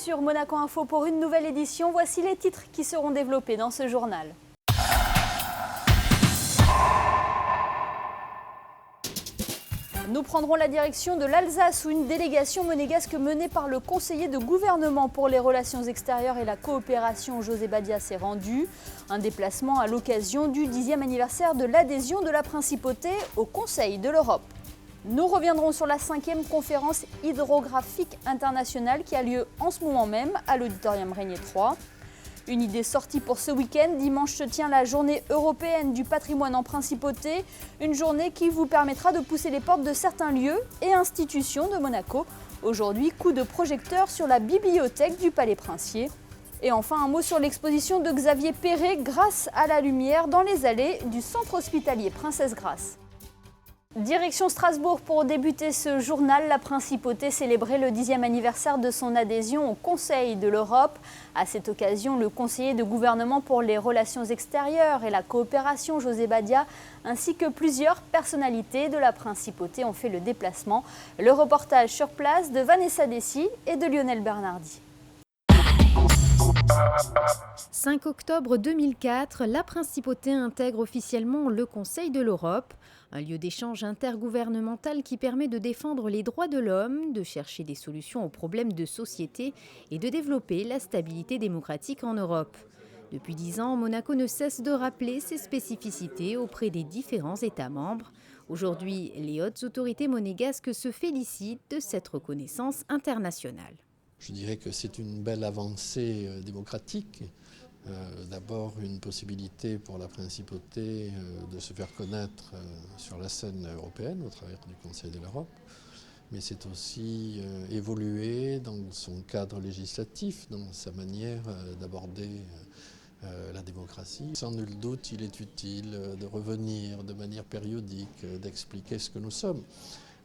sur Monaco Info pour une nouvelle édition. Voici les titres qui seront développés dans ce journal. Nous prendrons la direction de l'Alsace où une délégation monégasque menée par le conseiller de gouvernement pour les relations extérieures et la coopération José Badia s'est rendue. Un déplacement à l'occasion du 10e anniversaire de l'adhésion de la Principauté au Conseil de l'Europe. Nous reviendrons sur la 5e conférence hydrographique internationale qui a lieu en ce moment même à l'Auditorium Régnier 3. Une idée sortie pour ce week-end. Dimanche se tient la journée européenne du patrimoine en Principauté. Une journée qui vous permettra de pousser les portes de certains lieux et institutions de Monaco. Aujourd'hui, coup de projecteur sur la bibliothèque du Palais Princier. Et enfin, un mot sur l'exposition de Xavier Perret, Grâce à la lumière, dans les allées du centre hospitalier Princesse Grace. Direction Strasbourg pour débuter ce journal. La Principauté célébrait le 10e anniversaire de son adhésion au Conseil de l'Europe. À cette occasion, le conseiller de gouvernement pour les relations extérieures et la coopération, José Badia, ainsi que plusieurs personnalités de la Principauté ont fait le déplacement. Le reportage sur place de Vanessa Dessy et de Lionel Bernardi. 5 octobre 2004, la Principauté intègre officiellement le Conseil de l'Europe, un lieu d'échange intergouvernemental qui permet de défendre les droits de l'homme, de chercher des solutions aux problèmes de société et de développer la stabilité démocratique en Europe. Depuis 10 ans, Monaco ne cesse de rappeler ses spécificités auprès des différents États membres. Aujourd'hui, les hautes autorités monégasques se félicitent de cette reconnaissance internationale. Je dirais que c'est une belle avancée démocratique. D'abord, une possibilité pour la Principauté de se faire connaître sur la scène européenne au travers du Conseil de l'Europe. Mais c'est aussi évoluer dans son cadre législatif, dans sa manière d'aborder la démocratie. Sans nul doute, il est utile de revenir de manière périodique, d'expliquer ce que nous sommes.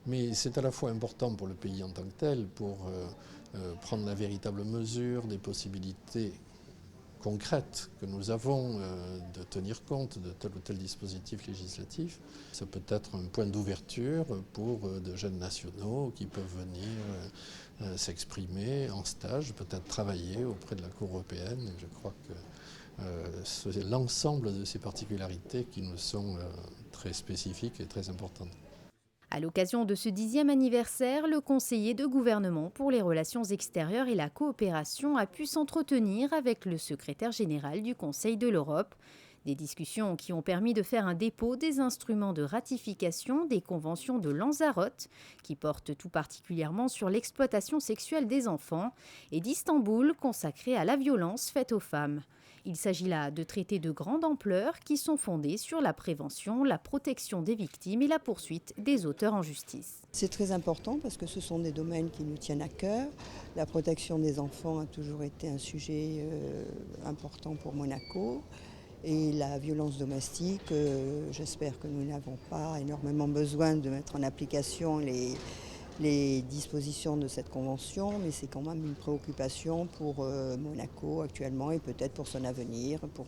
Mais c'est à la fois important pour le pays en tant que tel, pour prendre la véritable mesure des possibilités concrètes que nous avons de tenir compte de tel ou tel dispositif législatif. Ça peut être un point d'ouverture pour de jeunes nationaux qui peuvent venir s'exprimer en stage, peut-être travailler auprès de la Cour européenne. Et je crois que c'est l'ensemble de ces particularités qui nous sont très spécifiques et très importantes. À l'occasion de ce 10e anniversaire, le conseiller de gouvernement pour les relations extérieures et la coopération a pu s'entretenir avec le secrétaire général du Conseil de l'Europe. Des discussions qui ont permis de faire un dépôt des instruments de ratification des conventions de Lanzarote, qui portent tout particulièrement sur l'exploitation sexuelle des enfants, et d'Istanbul, consacré à la violence faite aux femmes. Il s'agit là de traités de grande ampleur qui sont fondés sur la prévention, la protection des victimes et la poursuite des auteurs en justice. C'est très important parce que ce sont des domaines qui nous tiennent à cœur. La protection des enfants a toujours été un sujet important pour Monaco. Et la violence domestique, j'espère que nous n'avons pas énormément besoin de mettre en application les dispositions de cette convention, mais c'est quand même une préoccupation pour Monaco actuellement et peut-être pour son avenir, pour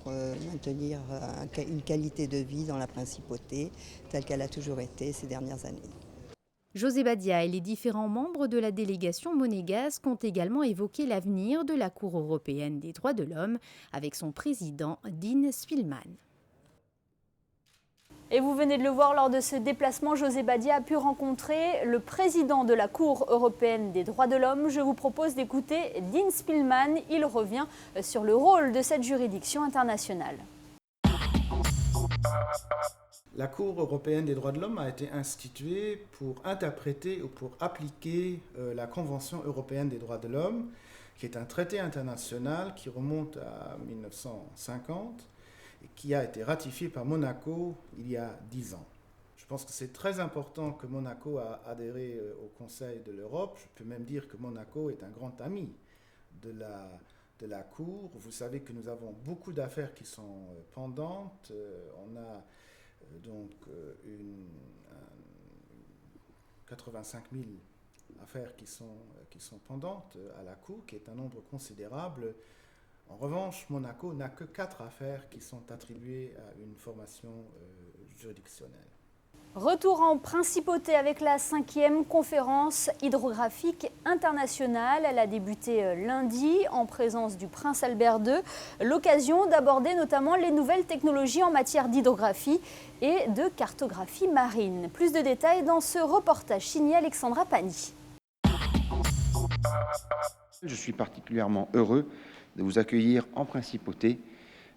maintenir une qualité de vie dans la Principauté telle qu'elle a toujours été ces dernières années. José Badia et les différents membres de la délégation monégasque ont également évoqué l'avenir de la Cour européenne des droits de l'homme avec son président Dean Spillman. Et vous venez de le voir lors de ce déplacement, José Badia a pu rencontrer le président de la Cour européenne des droits de l'homme. Je vous propose d'écouter Dean Spillman. Il revient sur le rôle de cette juridiction internationale. La Cour européenne des droits de l'homme a été instituée pour interpréter ou pour appliquer la Convention européenne des droits de l'homme, qui est un traité international qui remonte à 1950 et qui a été ratifié par Monaco il y a 10 ans. Je pense que c'est très important que Monaco a adhéré au Conseil de l'Europe. Je peux même dire que Monaco est un grand ami de la Cour. Vous savez que nous avons beaucoup d'affaires qui sont pendantes. On a donc 85 000 affaires qui sont pendantes à la Cour, qui est un nombre considérable. En revanche, Monaco n'a que 4 affaires qui sont attribuées à une formation juridictionnelle. Retour en principauté avec la 5e conférence hydrographique internationale. Elle a débuté lundi en présence du prince Albert II. L'occasion d'aborder notamment les nouvelles technologies en matière d'hydrographie et de cartographie marine. Plus de détails dans ce reportage signé Alexandra Pani. Je suis particulièrement heureux de vous accueillir en principauté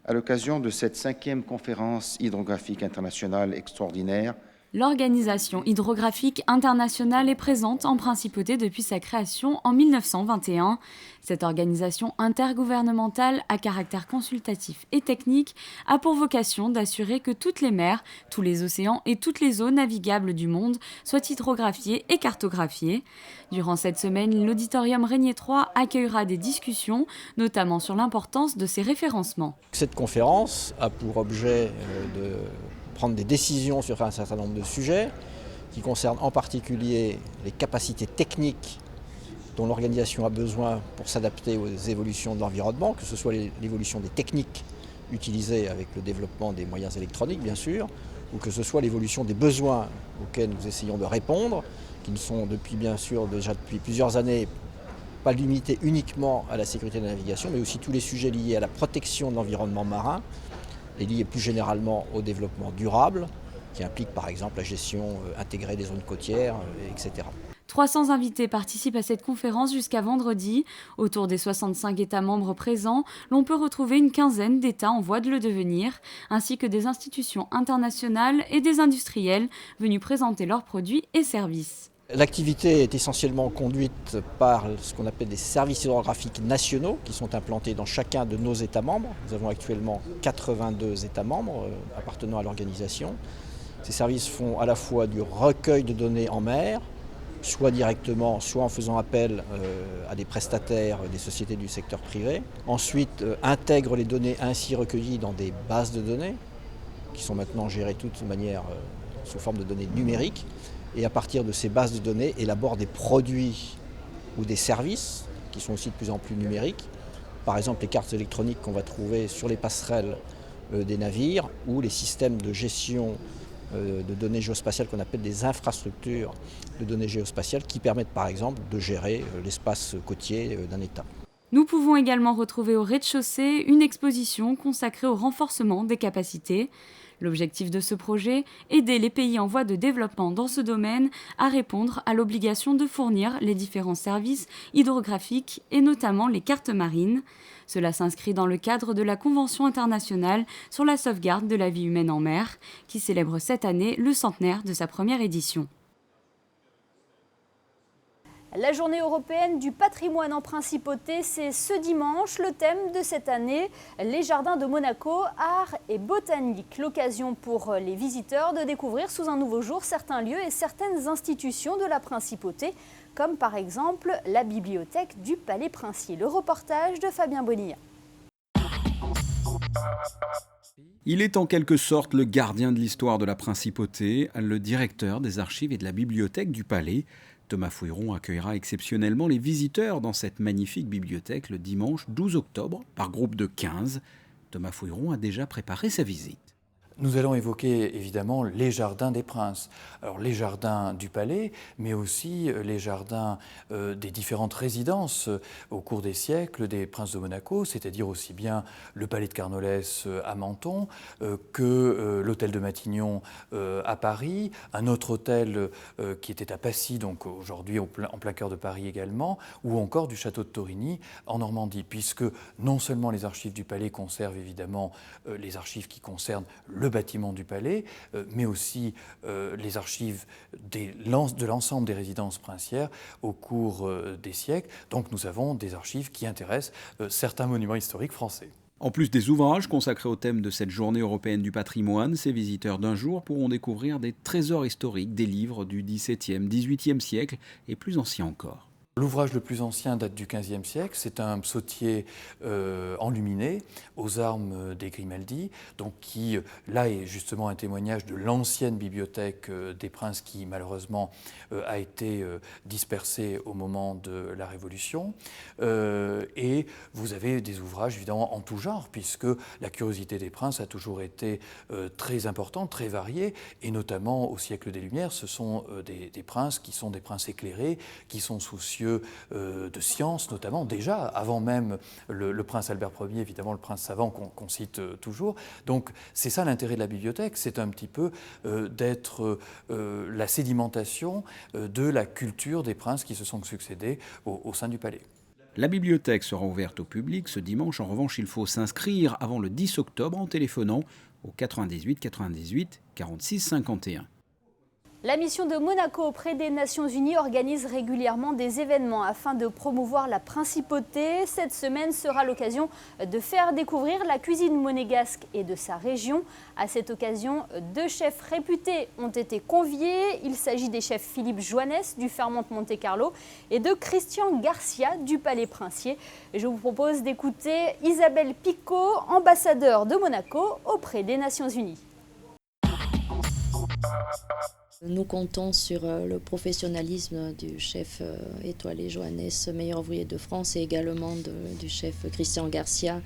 à l'occasion de cette 5e conférence hydrographique internationale extraordinaire. L'Organisation hydrographique internationale est présente en principauté depuis sa création en 1921. Cette organisation intergouvernementale à caractère consultatif et technique a pour vocation d'assurer que toutes les mers, tous les océans et toutes les eaux navigables du monde soient hydrographiées et cartographiées. Durant cette semaine, l'auditorium Régnier III accueillera des discussions, notamment sur l'importance de ces référencements. Cette conférence a pour objet de prendre des décisions sur un certain nombre de sujets qui concernent en particulier les capacités techniques dont l'organisation a besoin pour s'adapter aux évolutions de l'environnement, que ce soit l'évolution des techniques utilisées avec le développement des moyens électroniques bien sûr, ou que ce soit l'évolution des besoins auxquels nous essayons de répondre, qui ne sont déjà depuis plusieurs années pas limités uniquement à la sécurité de la navigation, mais aussi tous les sujets liés à la protection de l'environnement marin, et lié plus généralement au développement durable, qui implique par exemple la gestion intégrée des zones côtières, etc. 300 invités participent à cette conférence jusqu'à vendredi. Autour des 65 États membres présents, l'on peut retrouver une quinzaine d'États en voie de le devenir, ainsi que des institutions internationales et des industriels venus présenter leurs produits et services. L'activité est essentiellement conduite par ce qu'on appelle des services hydrographiques nationaux qui sont implantés dans chacun de nos États membres. Nous avons actuellement 82 États membres appartenant à l'organisation. Ces services font à la fois du recueil de données en mer, soit directement, soit en faisant appel à des prestataires, des sociétés du secteur privé. Ensuite, intègrent les données ainsi recueillies dans des bases de données qui sont maintenant gérées toutes de manière sous forme de données numériques. Et à partir de ces bases de données, élabore des produits ou des services qui sont aussi de plus en plus numériques. Par exemple, les cartes électroniques qu'on va trouver sur les passerelles des navires ou les systèmes de gestion de données géospatiales qu'on appelle des infrastructures de données géospatiales qui permettent par exemple de gérer l'espace côtier d'un État. Nous pouvons également retrouver au rez-de-chaussée une exposition consacrée au renforcement des capacités. L'objectif de ce projet, aider les pays en voie de développement dans ce domaine à répondre à l'obligation de fournir les différents services hydrographiques et notamment les cartes marines. Cela s'inscrit dans le cadre de la Convention internationale sur la sauvegarde de la vie humaine en mer, qui célèbre cette année le centenaire de sa première édition. La journée européenne du patrimoine en principauté, c'est ce dimanche. Le thème de cette année, les jardins de Monaco, art et botanique. L'occasion pour les visiteurs de découvrir sous un nouveau jour certains lieux et certaines institutions de la principauté, comme par exemple la bibliothèque du Palais Princier. Le reportage de Fabien Bonilla. Il est en quelque sorte le gardien de l'histoire de la principauté, le directeur des archives et de la bibliothèque du Palais. Thomas Fouilleron accueillera exceptionnellement les visiteurs dans cette magnifique bibliothèque le dimanche 12 octobre, par groupe de 15. Thomas Fouilleron a déjà préparé sa visite. Nous allons évoquer évidemment les jardins des princes. Alors les jardins du palais, mais aussi les jardins des différentes résidences au cours des siècles des princes de Monaco, c'est-à-dire aussi bien le palais de Carnolès à Menton que l'hôtel de Matignon à Paris, un autre hôtel qui était à Passy, donc aujourd'hui en plein cœur de Paris également, ou encore du château de Torigny en Normandie, puisque non seulement les archives du palais conservent évidemment les archives qui concernent le bâtiment du palais, mais aussi les archives de l'ensemble des résidences princières au cours des siècles. Donc nous avons des archives qui intéressent certains monuments historiques français. En plus des ouvrages consacrés au thème de cette journée européenne du patrimoine, ces visiteurs d'un jour pourront découvrir des trésors historiques, des livres du XVIIe, XVIIIe siècle et plus anciens encore. L'ouvrage le plus ancien date du XVe siècle, c'est un psautier enluminé aux armes des Grimaldi, donc qui, là, est justement un témoignage de l'ancienne bibliothèque des Princes qui, malheureusement, a été dispersée au moment de la Révolution. Et vous avez des ouvrages, évidemment, en tout genre, puisque la curiosité des Princes a toujours été très importante, très variée, et notamment au siècle des Lumières, ce sont des princes qui sont des princes éclairés, qui sont soucieux de science, notamment, déjà, avant même le prince Albert Ier, évidemment, le prince savant qu'on cite toujours. Donc, c'est ça l'intérêt de la bibliothèque, c'est un petit peu d'être la sédimentation de la culture des princes qui se sont succédés au sein du palais. La bibliothèque sera ouverte au public ce dimanche. En revanche, il faut s'inscrire avant le 10 octobre en téléphonant au 98 98 46 51. La mission de Monaco auprès des Nations Unies organise régulièrement des événements afin de promouvoir la principauté. Cette semaine sera l'occasion de faire découvrir la cuisine monégasque et de sa région. À cette occasion, 2 chefs réputés ont été conviés. Il s'agit des chefs Philippe Joannès du Fairmont Monte-Carlo et de Christian Garcia du Palais Princier. Je vous propose d'écouter Isabelle Picot, ambassadeur de Monaco auprès des Nations Unies. Nous comptons sur le professionnalisme du chef étoilé Joannès, meilleur ouvrier de France, et également du chef Christian Garcia,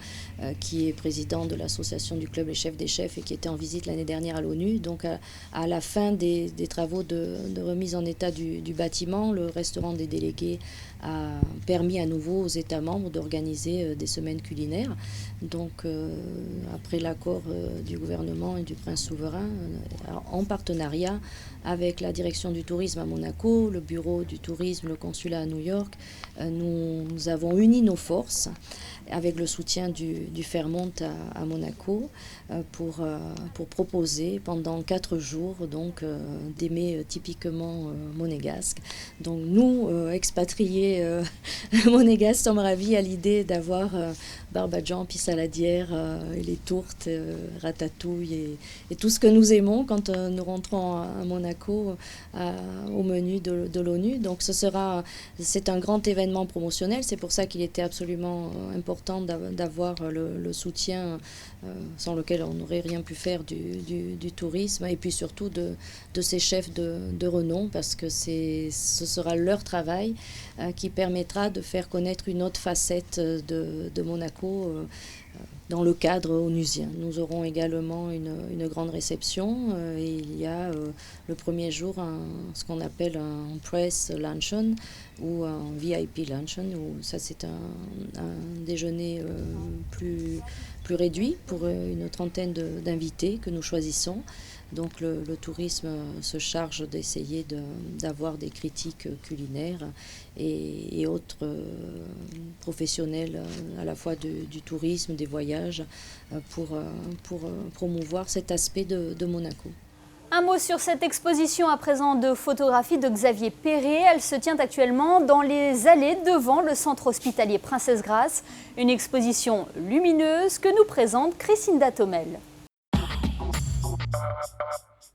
qui est président de l'association du club Les Chefs des Chefs et qui était en visite l'année dernière à l'ONU. Donc à la fin des travaux de remise en état du bâtiment, le restaurant des délégués a permis à nouveau aux États membres d'organiser des semaines culinaires. Donc après l'accord du gouvernement et du prince souverain, en partenariat avec la direction du tourisme à Monaco, le bureau du tourisme, le consulat à New York, nous avons uni nos forces avec le soutien du Fairmont à Monaco pour proposer pendant 4 jours donc, des mets typiquement monégasques. Donc nous, expatriés monégasques, sommes ravis à l'idée d'avoir barbadjan, pissaladière, et les tourtes, ratatouille et tout ce que nous aimons quand nous rentrons à Monaco au menu de l'ONU. Donc c'est un grand événement promotionnel, c'est pour ça qu'il était absolument important d'avoir le soutien sans lequel on n'aurait rien pu faire du tourisme, et puis surtout de ces chefs de renom, parce que ce sera leur travail qui permettra de faire connaître une autre facette de Monaco dans le cadre onusien. Nous aurons également une grande réception et il y a le premier jour ce qu'on appelle un press luncheon ou un VIP luncheon, où ça c'est un déjeuner plus réduit pour une trentaine d'invités que nous choisissons. Donc le tourisme se charge d'essayer d'avoir des critiques culinaires et autres professionnels à la fois du tourisme, des voyages, pour promouvoir cet aspect de Monaco. Un mot sur cette exposition à présent de photographie de Xavier Perret. Elle se tient actuellement dans les allées devant le centre hospitalier Princesse Grace. Une exposition lumineuse que nous présente Christinda Thomel.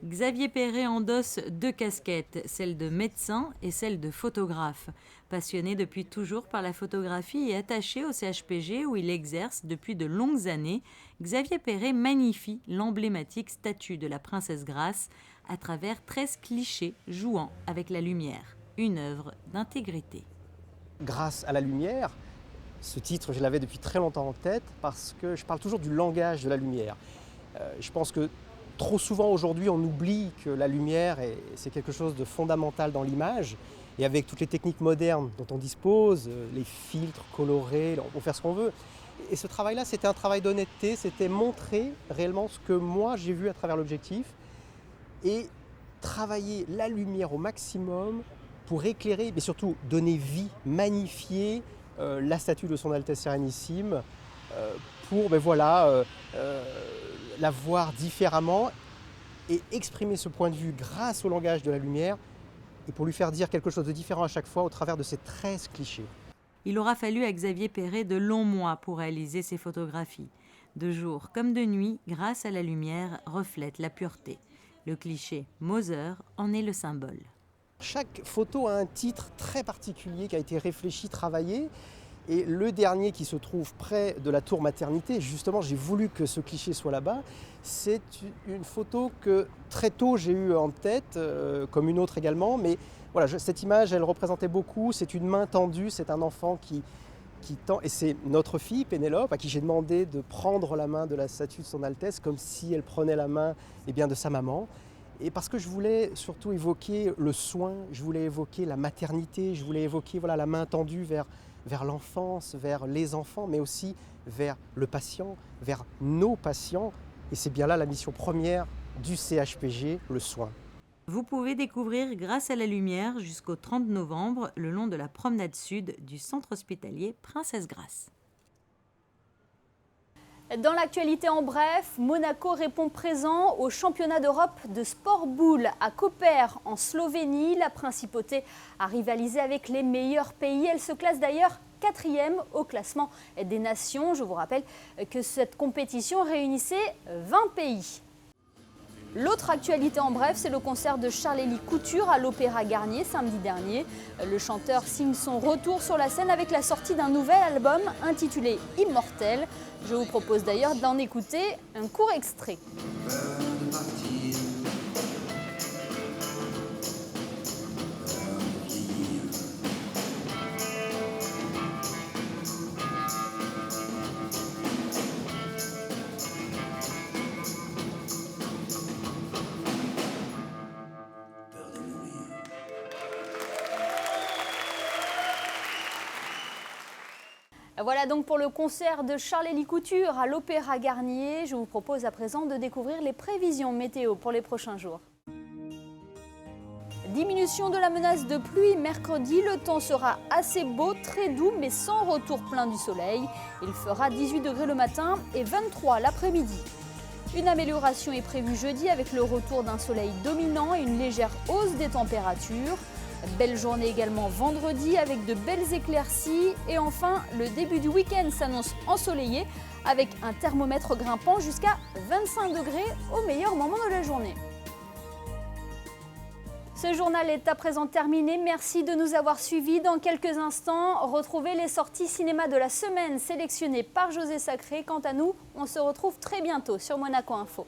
Xavier Perret endosse 2 casquettes, celle de médecin et celle de photographe. Passionné depuis toujours par la photographie et attaché au CHPG où il exerce depuis de longues années, Xavier Perret magnifie l'emblématique statue de la Princesse Grace à travers 13 clichés jouant avec la lumière. Une œuvre d'intégrité. Grâce à la lumière, ce titre je l'avais depuis très longtemps en tête parce que je parle toujours du langage de la lumière. Je pense que trop souvent aujourd'hui on oublie que la lumière c'est quelque chose de fondamental dans l'image. Et avec toutes les techniques modernes dont on dispose, les filtres colorés, on peut faire ce qu'on veut. Et ce travail-là, c'était un travail d'honnêteté, c'était montrer réellement ce que moi j'ai vu à travers l'objectif et travailler la lumière au maximum pour éclairer, mais surtout donner vie, magnifier la statue de son Altesse Sérénissime pour la voir différemment et exprimer ce point de vue grâce au langage de la lumière, et pour lui faire dire quelque chose de différent à chaque fois au travers de ces 13 clichés. Il aura fallu à Xavier Perret de longs mois pour réaliser ces photographies. De jour comme de nuit, grâce à la lumière, reflète la pureté. Le cliché Moser en est le symbole. Chaque photo a un titre très particulier qui a été réfléchi, travaillé. Et le dernier qui se trouve près de la tour maternité, justement j'ai voulu que ce cliché soit là-bas, c'est une photo que très tôt j'ai eue en tête, comme une autre également, mais voilà, cette image elle représentait beaucoup, c'est une main tendue, c'est un enfant qui tend, et c'est notre fille Pénélope à qui j'ai demandé de prendre la main de la statue de son Altesse comme si elle prenait la main de sa maman. Et parce que je voulais surtout évoquer le soin, je voulais évoquer la maternité, je voulais évoquer la main tendue vers l'enfance, vers les enfants, mais aussi vers le patient, vers nos patients. Et c'est bien là la mission première du CHPG, le soin. Vous pouvez découvrir Grâce à la lumière jusqu'au 30 novembre le long de la promenade sud du centre hospitalier Princesse Grace. Dans l'actualité en bref, Monaco répond présent au championnat d'Europe de sport boule à Koper en Slovénie. La principauté a rivalisé avec les meilleurs pays. Elle se classe d'ailleurs 4e au classement des nations. Je vous rappelle que cette compétition réunissait 20 pays. L'autre actualité en bref, c'est le concert de Charles-Élie Couture à l'Opéra Garnier samedi dernier. Le chanteur signe son retour sur la scène avec la sortie d'un nouvel album intitulé Immortel. Je vous propose d'ailleurs d'en écouter un court extrait. Voilà donc pour le concert de Charles-Élie Couture à l'Opéra Garnier. Je vous propose à présent de découvrir les prévisions météo pour les prochains jours. Diminution de la menace de pluie mercredi, le temps sera assez beau, très doux mais sans retour plein du soleil. Il fera 18 degrés le matin et 23 l'après-midi. Une amélioration est prévue jeudi avec le retour d'un soleil dominant et une légère hausse des températures. Belle journée également vendredi avec de belles éclaircies. Et enfin, le début du week-end s'annonce ensoleillé avec un thermomètre grimpant jusqu'à 25 degrés au meilleur moment de la journée. Ce journal est à présent terminé. Merci de nous avoir suivis. Dans quelques instants, retrouvez les sorties cinéma de la semaine sélectionnées par José Sacré. Quant à nous, on se retrouve très bientôt sur Monaco Info.